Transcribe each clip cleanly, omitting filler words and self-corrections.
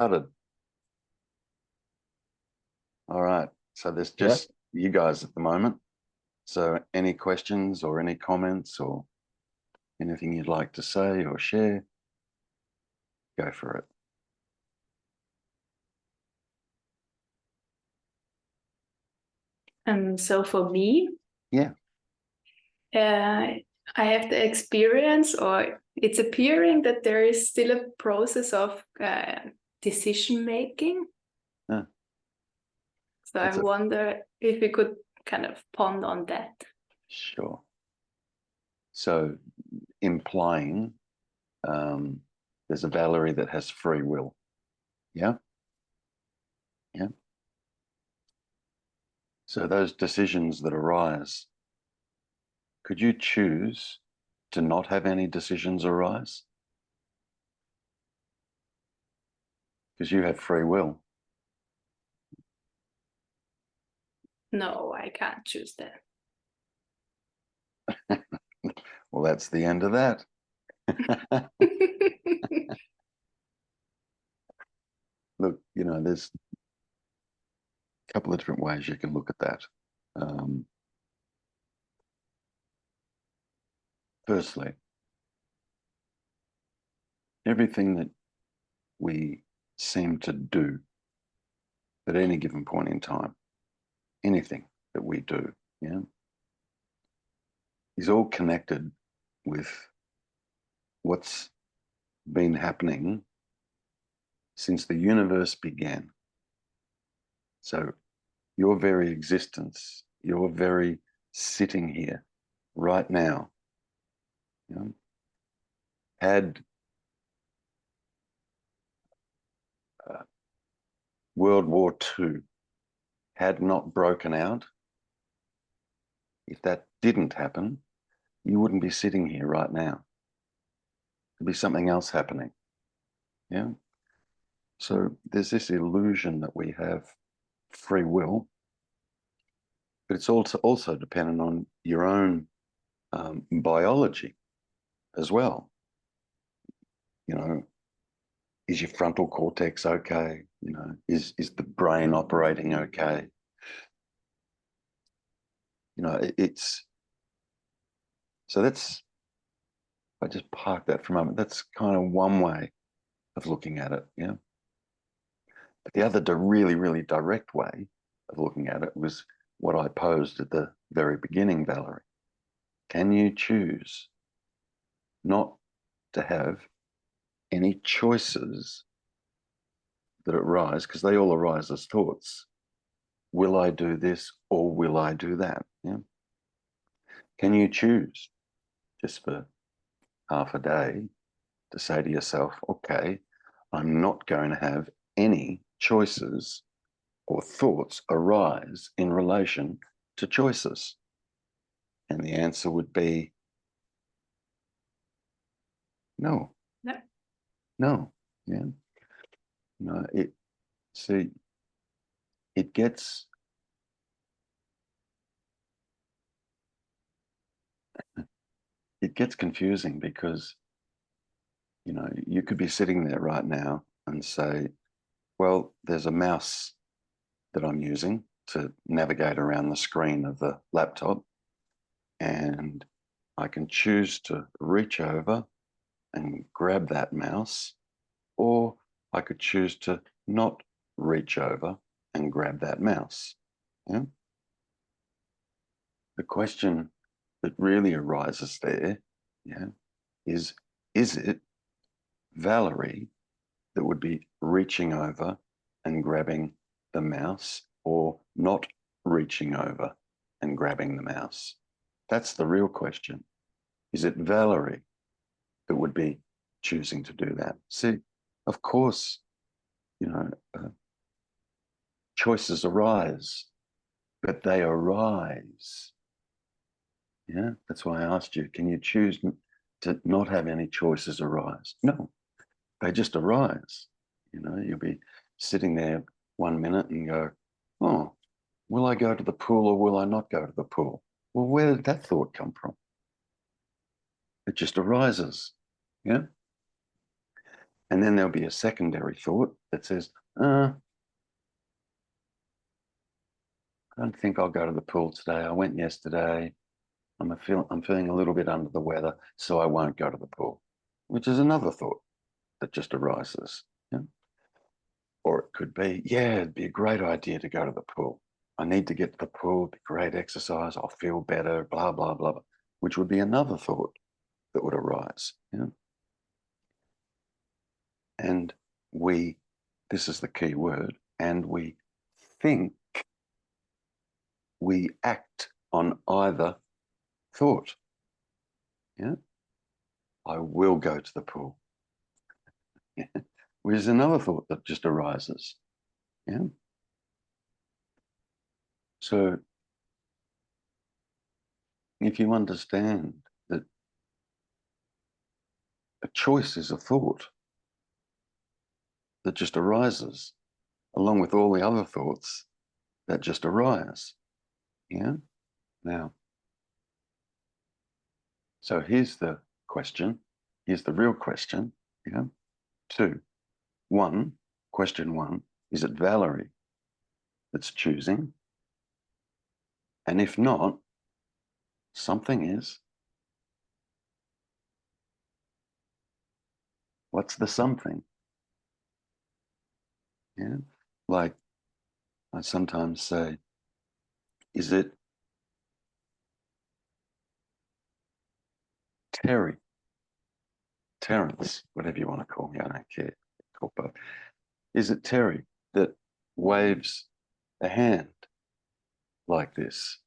started. All right. So there's Yeah. just you guys at the moment. So any questions or any comments or anything you'd like to say or share, go for it. So for me, Yeah. I have the experience, or it's appearing that there is still a process of decision making. Yeah. So I wonder if we could kind of ponder on that. Sure. So implying there's a Valerie that has free will. Yeah. Yeah. So those decisions that arise, could you choose to not have any decisions arise? Because you have free will. No, I can't choose that. Well, that's the end of that. Look, you know, there's a couple of different ways you can look at that. Firstly, everything that we seem to do at any given point in time, anything that we do, yeah, is all connected with what's been happening since the universe began. So your very existence, your very sitting here right now, you know, had World War II had not broken out, if that didn't happen, you wouldn't be sitting here right now. There'd be something else happening. Yeah. So there's this illusion that we have free will, but it's also dependent on your own biology as well. You know, is your frontal cortex okay? You know, is the brain operating okay? You know, it's so that's, I just park that for a moment. That's kind of one way of looking at it, yeah. But the other really, really direct way of looking at it was what I posed at the very beginning, Valerie. Can you choose not to have any choices that arise, because they all arise as thoughts? Will I do this or will I do that? Yeah. Can you choose just for half a day to say to yourself, okay, I'm not going to have any choices or thoughts arise in relation to choices? And the answer would be no. No. No. Yeah. No, see, it gets confusing because, you know, you could be sitting there right now and say, well, there's a mouse that I'm using to navigate around the screen of the laptop, and I can choose to reach over and grab that mouse, or I could choose to not reach over and grab that mouse. Yeah? The question that really arises there, yeah, is it Valerie that would be reaching over and grabbing the mouse, or not reaching over and grabbing the mouse? That's the real question. Is it Valerie that would be choosing to do that? See, of course, you know, choices arise, but they arise. Yeah, that's why I asked you, can you choose to not have any choices arise? No, they just arise. You know, you'll be sitting there 1 minute and go, oh, will I go to the pool or will I not go to the pool? Well, where did that thought come from? It just arises. Yeah. And then there'll be a secondary thought that says, I don't think I'll go to the pool today. I went yesterday. I'm feeling a little bit under the weather, so I won't go to the pool, which is another thought that just arises. Yeah? Or it could be, yeah, it'd be a great idea to go to the pool. I need to get to the pool, it'd be great exercise, I'll feel better, blah, blah, blah, blah, which would be another thought that would arise. Yeah? And this is the key word, and we think, we act on either thought. Yeah, I will go to the pool. Yeah. Which is another thought that just arises. Yeah. So if you understand that a choice is a thought that just arises, along with all the other thoughts that just arise. Yeah. Now, so here's the question. Here's the real question. Yeah. Question one, is it Valerie that's choosing? And if not, something is. What's the something? Yeah. Like I sometimes say, is it Terry, Terence, whatever you want to call me, I don't care. Call both. Is it Terry that waves a hand like this?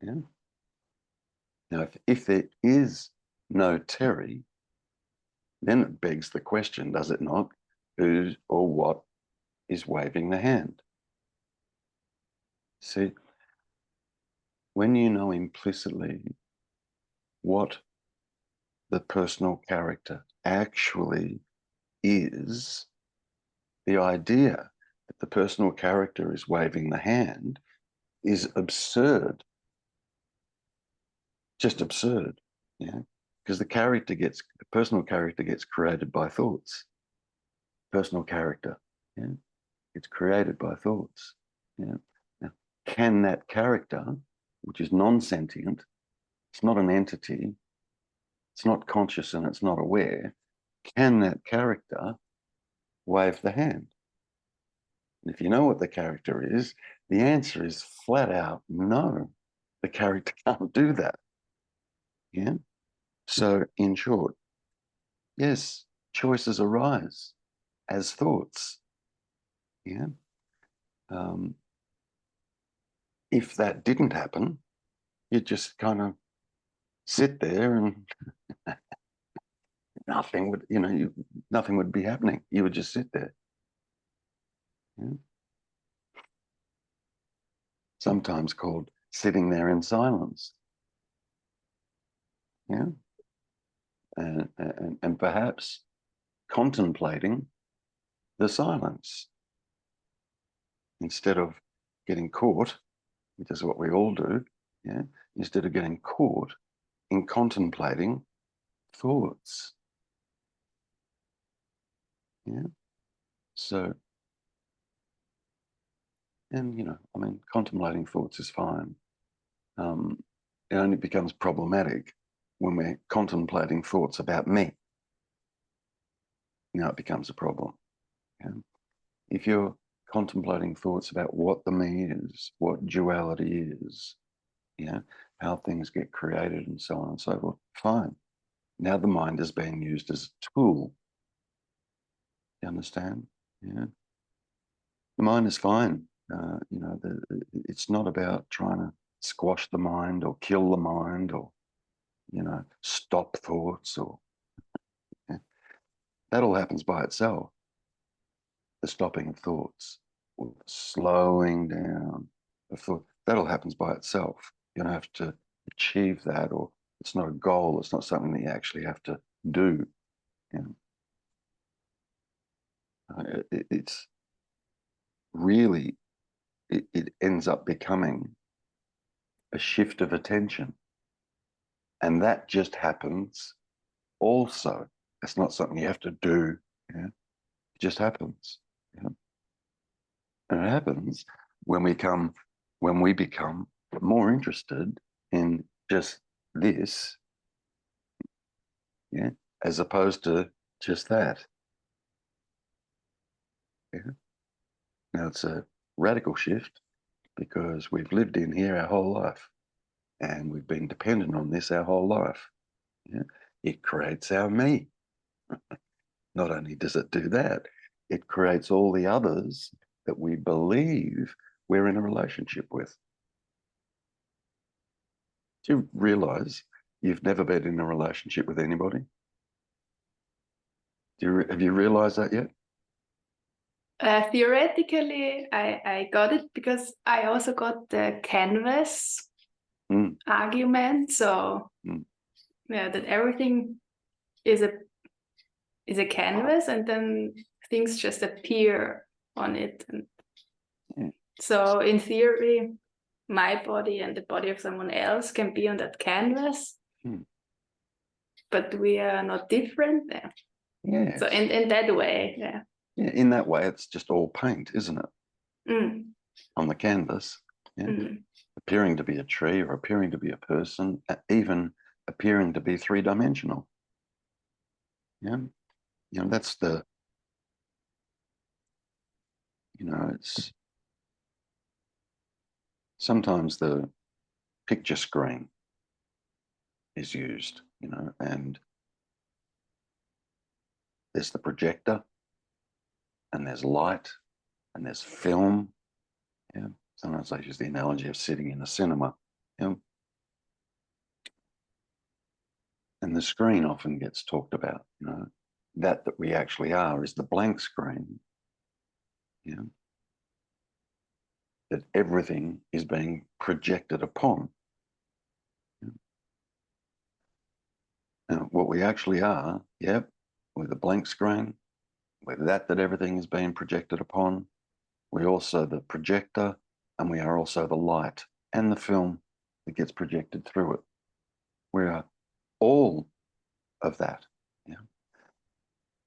Yeah. Now, if there is no Terry, then it begs the question, does it not? Who or what is waving the hand? See, when you know implicitly what the personal character actually is, the idea that the personal character is waving the hand is absurd, just absurd, yeah, because the personal character gets created by thoughts. Personal character, yeah, it's created by thoughts. Yeah. Now, can that character, which is non-sentient, it's not an entity, it's not conscious and it's not aware, can that character wave the hand? And if you know what the character is, the answer is flat out no. The character can't do that. Yeah. So, in short, yes, choices arise as thoughts. Yeah. If that didn't happen, you'd just kind of sit there and nothing would, nothing would be happening. You would just sit there. Yeah. Sometimes called sitting there in silence. Yeah. And perhaps contemplating the silence instead of getting caught, which is what we all do. Yeah. Instead of getting caught in contemplating thoughts. Yeah. So, and contemplating thoughts is fine. It only becomes problematic when we're contemplating thoughts about me. Now it becomes a problem. Yeah? If you're contemplating thoughts about what the me is, what duality is, how things get created and so on and so forth, fine. Now the mind is being used as a tool. You understand? Yeah. The mind is fine. It's not about trying to squash the mind or kill the mind or, stop thoughts or, that all happens by itself. The stopping of thoughts or the slowing down of thought, that all happens by itself. You don't have to achieve that, or it's not a goal. It's not something that you actually have to do. It's really, it ends up becoming a shift of attention. And that just happens also It's not something you have to do. Yeah? It just happens. Yeah? And it happens when we become more interested in just this, yeah, as opposed to just that. Yeah? Now it's a radical shift because we've lived in here our whole life and we've been dependent on this our whole life. Yeah? It creates our me. Not only does it do that, it creates all the others that we believe we're in a relationship with. Do you realize you've never been in a relationship with anybody? Have you realized that yet? Theoretically, I got it because I also got the canvas argument. So yeah, that everything is a canvas, and then things just appear on it. And so in theory, my body and the body of someone else can be on that canvas, but we are not different there. Yes. So in that way, yeah. Yeah, in that way, it's just all paint, isn't it? On the canvas, yeah. Appearing to be a tree or appearing to be a person, even appearing to be three-dimensional. Yeah, that's the, it's sometimes the picture screen is used, and there's the projector and there's light and there's film. Yeah. Sometimes I use the analogy of sitting in a cinema. Yeah. And the screen often gets talked about, that we actually are is the blank screen. Yeah. That everything is being projected upon. Yeah. Now, what we actually are, with a blank screen, with that everything is being projected upon, we're also the projector, and we are also the light and the film that gets projected through it. We are all of that. Yeah.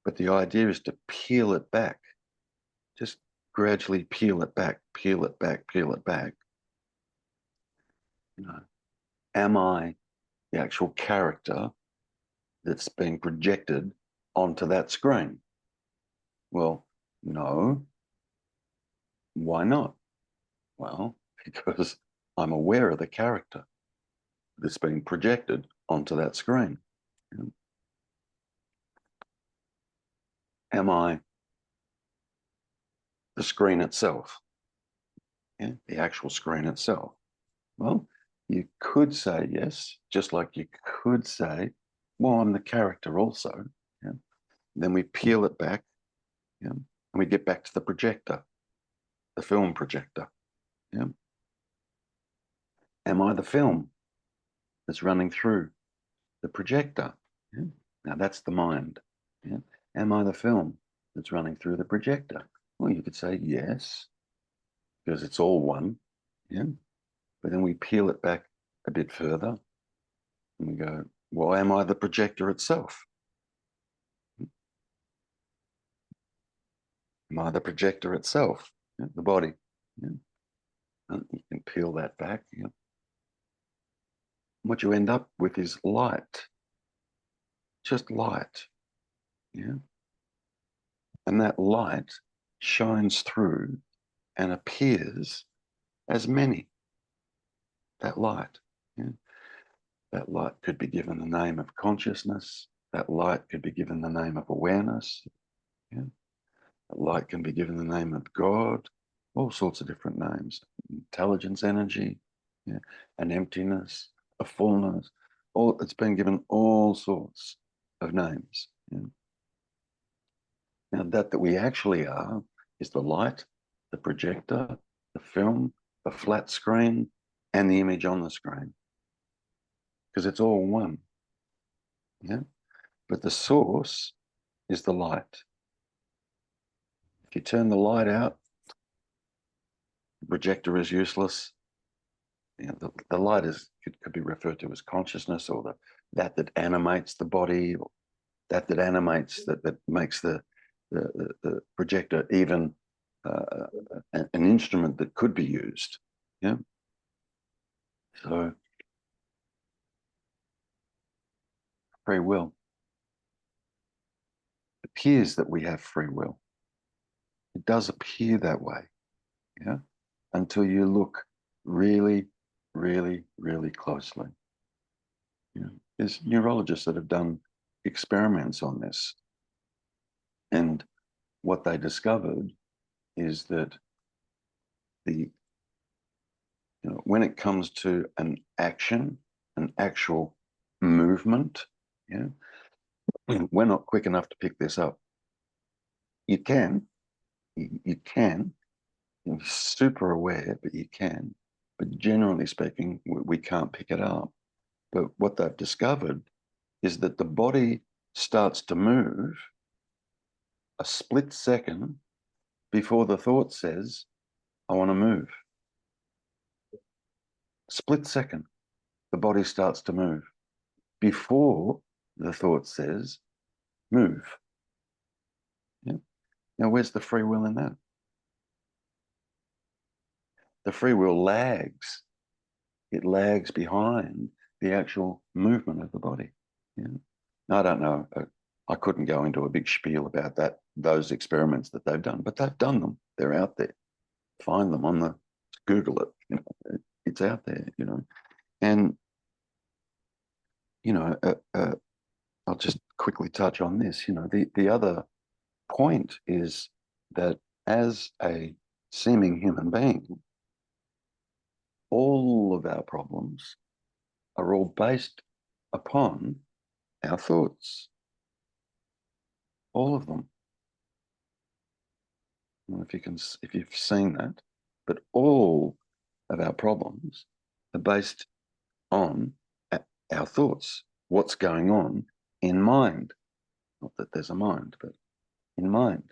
But the idea is to peel it back, just gradually peel it back, peel it back, peel it back. Am I the actual character that's being projected onto that screen? Well, no. Why not? Well, because I'm aware of the character that's being projected onto that screen. Am I the screen itself? Yeah, the actual screen itself. Well, you could say yes, just like you could say, well, I'm the character also. Yeah. Then we peel it back, and we get back to the projector, the film projector. Yeah. Am I the film that's running through the projector? Yeah. Now that's the mind. Yeah. Am I the film that's running through the projector? Well, you could say yes, because it's all one. Yeah. But then we peel it back a bit further and we go, well, am I the projector itself? Am I the projector itself? Yeah, the body. Yeah. And you can peel that back. Yeah. What you end up with is light, just light. Yeah. And that light shines through and appears as many. That light. Yeah. That light could be given the name of consciousness. That light could be given the name of awareness. Yeah. That light can be given the name of God, all sorts of different names. Intelligence, energy, yeah, an emptiness, a fullness. It's been given all sorts of names. Yeah. Now that we actually are is the light, the projector, the film, the flat screen, and the image on the screen. Because it's all one. Yeah. But the source is the light. If you turn the light out, the projector is useless. The light could be referred to as consciousness, or that animates the body, or that animates, that makes the projector even an instrument that could be used. Yeah. So free will. It appears that we have free will. It does appear that way. Yeah. Until you look really, really, really closely. You know, there's neurologists that have done experiments on this. And what they discovered is that when it comes to an action, an actual movement, yeah, we're not quick enough to pick this up. You can, you're super aware, but you can. But generally speaking, we can't pick it up. But what they've discovered is that the body starts to move a split second before the thought says, I want to move. Split second, the body starts to move before the thought says, move. Yeah. Now, where's the free will in that? The free will lags. It lags behind the actual movement of the body. Yeah. Now, I don't know. I couldn't go into a big spiel about those experiments that they've done, but they've done them. They're out there. Find them on Google it. You know, it's out there. You know, and you know, I'll just quickly touch on this. You know, the other point is that as a seeming human being, all of our problems are all based upon our thoughts. All of them. I don't know if you've seen that, but all of our problems are based on our thoughts. What's going on in mind? Not that there's a mind, but in mind.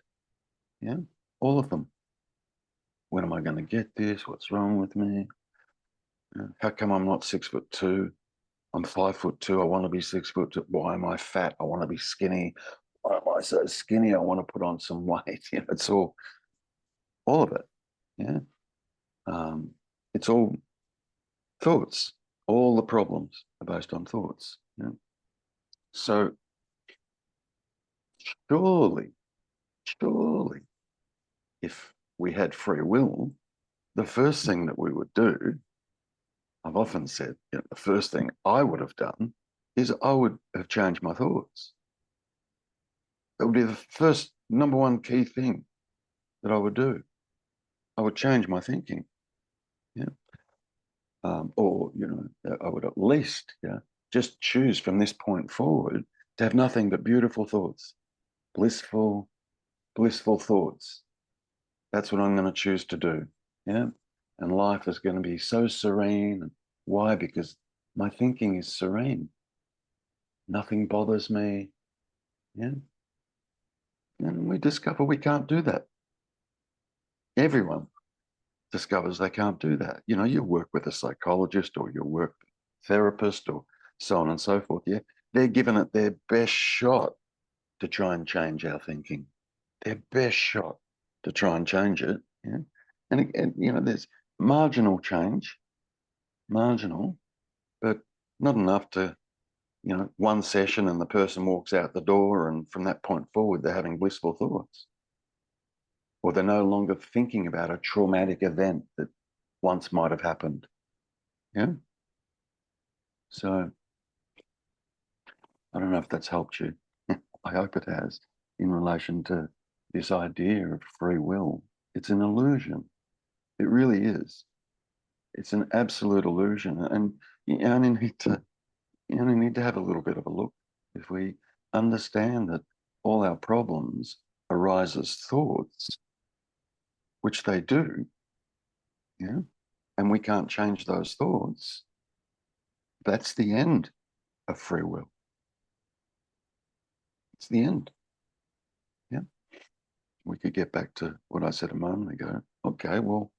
Yeah, all of them. When am I going to get this? What's wrong with me? How come I'm not 6'2"? I'm 5'2". I want to be 6'2". Why am I fat? I want to be skinny. Why am I so skinny? I want to put on some weight. You know, it's all of it. Yeah. It's all thoughts. All the problems are based on thoughts. Yeah. So surely, if we had free will, the first thing that we would do, I've often said, you know, the first thing I would have done is I would have changed my thoughts. That would be the first number one key thing that I would do. I would change my thinking. Yeah. Or, you know, I would at least, yeah, just choose from this point forward to have nothing but beautiful thoughts, blissful thoughts. That's what I'm going to choose to do. Yeah. And life is going to be so serene. Why? Because my thinking is serene. Nothing bothers me. Yeah. And we discover we can't do that. Everyone discovers they can't do that. You know, you work with a psychologist or you work with a therapist or so on and so forth. Yeah. They're giving it their best shot to try and change our thinking. Their best shot to try and change it. Yeah. And you know, there's marginal change, marginal, but not enough to, you know, one session and the person walks out the door and from that point forward, they're having blissful thoughts. Or they're no longer thinking about a traumatic event that once might have happened. Yeah. So I don't know if that's helped you. I hope it has in relation to this idea of free will. It's an illusion. It really is. It's an absolute illusion. And you only need to have a little bit of a look. If we understand that all our problems arise as thoughts, which they do, yeah, and we can't change those thoughts, that's the end of free will. It's the end. Yeah. We could get back to what I said a moment ago. Okay, well,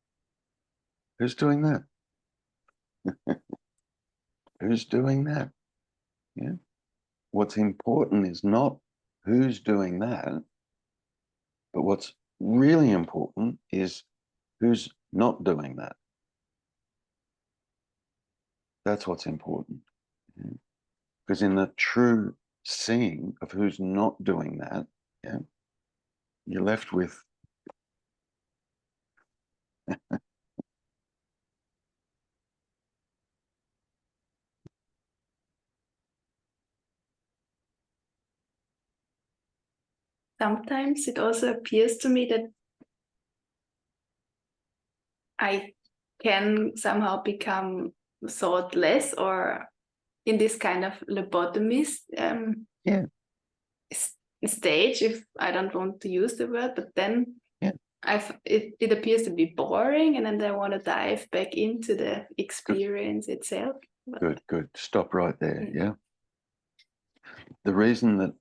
who's doing that? Who's doing that? Yeah. What's important is not who's doing that. But what's really important is who's not doing that. That's what's important. Because in the true seeing of who's not doing that, yeah, you're left with sometimes it also appears to me that I can somehow become thoughtless, or in this kind of lobotomist yeah, stage, if I don't want to use the word, but then yeah. It appears to be boring, and then I want to dive back into the experience itself. But, Good. Stop right there. Yeah. The reason that,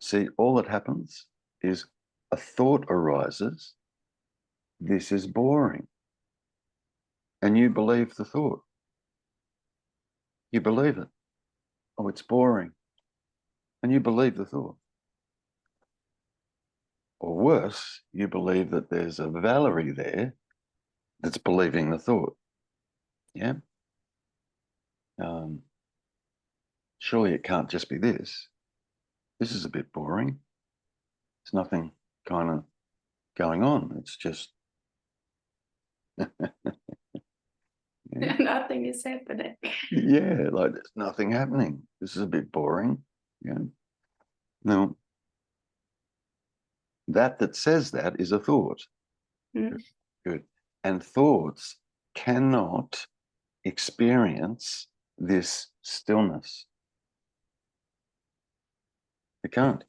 see, all that happens is a thought arises. This is boring. And you believe the thought. You believe it. Oh, it's boring. And you believe the thought. Or worse, you believe that there's a Valerie there that's believing the thought. Yeah. Surely it can't just be this. This is a bit boring. There's nothing kind of going on. It's just yeah. Nothing is happening. Yeah, like there's nothing happening. This is a bit boring. Yeah. Now, that says that is a thought. Good. And thoughts cannot experience this stillness. They can't.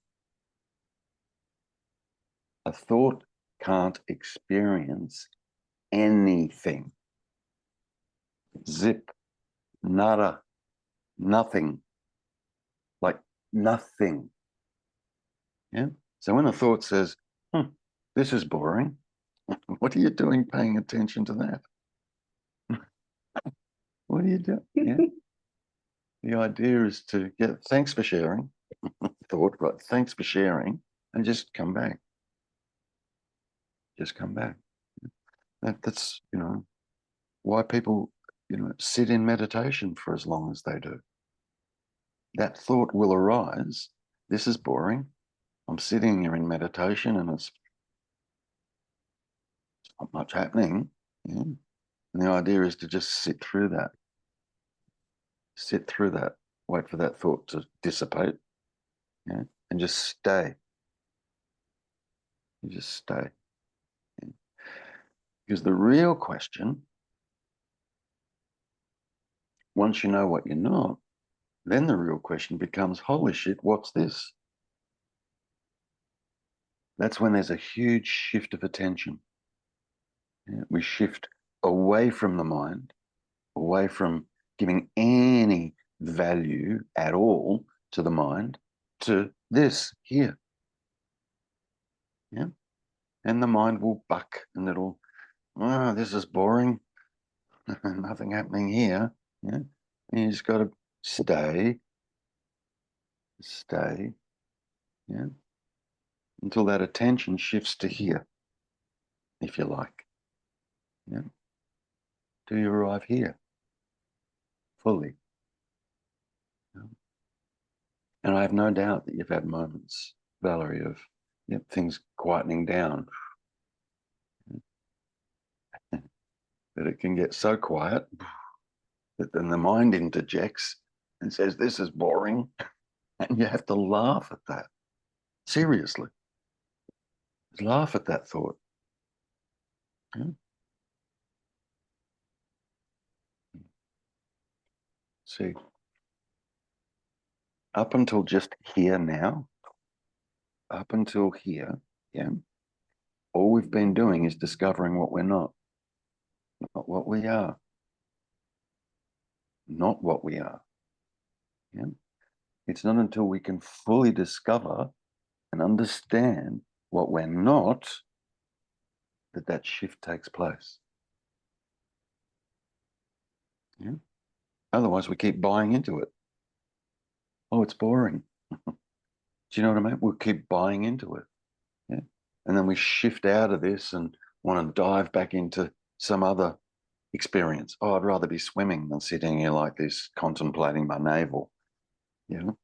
A thought can't experience anything. Zip, nada, nothing. Like nothing. Yeah. So when a thought says, this is boring, what are you doing paying attention to that? What are you doing? Yeah. The idea is to get thanks for sharing. Thought, right? Thanks for sharing, and just come back. Just come back. That's why people sit in meditation for as long as they do. That thought will arise. This is boring. I'm sitting here in meditation, and it's not much happening. Yeah? And the idea is to just sit through that. Sit through that. Wait for that thought to dissipate. Yeah? And just stay. You just stay. Yeah? Because the real question, once you know what you're not, then the real question becomes, holy shit, what's this? That's when there's a huge shift of attention. Yeah? We shift away from the mind, away from giving any value at all to the mind, to this here. Yeah? And the mind will buck and it'll, this is boring. Nothing happening here. Yeah? And you just got to stay, yeah, until that attention shifts to here, if you like. Yeah? Till you arrive here fully. Yeah? And I have no doubt that you've had moments, Valerie, of things quietening down. That it can get so quiet that then the mind interjects and says, this is boring. And you have to laugh at that. Seriously. Just laugh at that thought. Yeah? See, up until just here now, up until here, yeah, all we've been doing is discovering what we're not what we are. Not what we are. Yeah? It's not until we can fully discover and understand what we're not that shift takes place. Yeah? Otherwise, we keep buying into it. Oh, it's boring. Do you know what I mean? We'll keep buying into it. Yeah. And then we shift out of this and want to dive back into some other experience. Oh, I'd rather be swimming than sitting here like this, contemplating my navel. You know?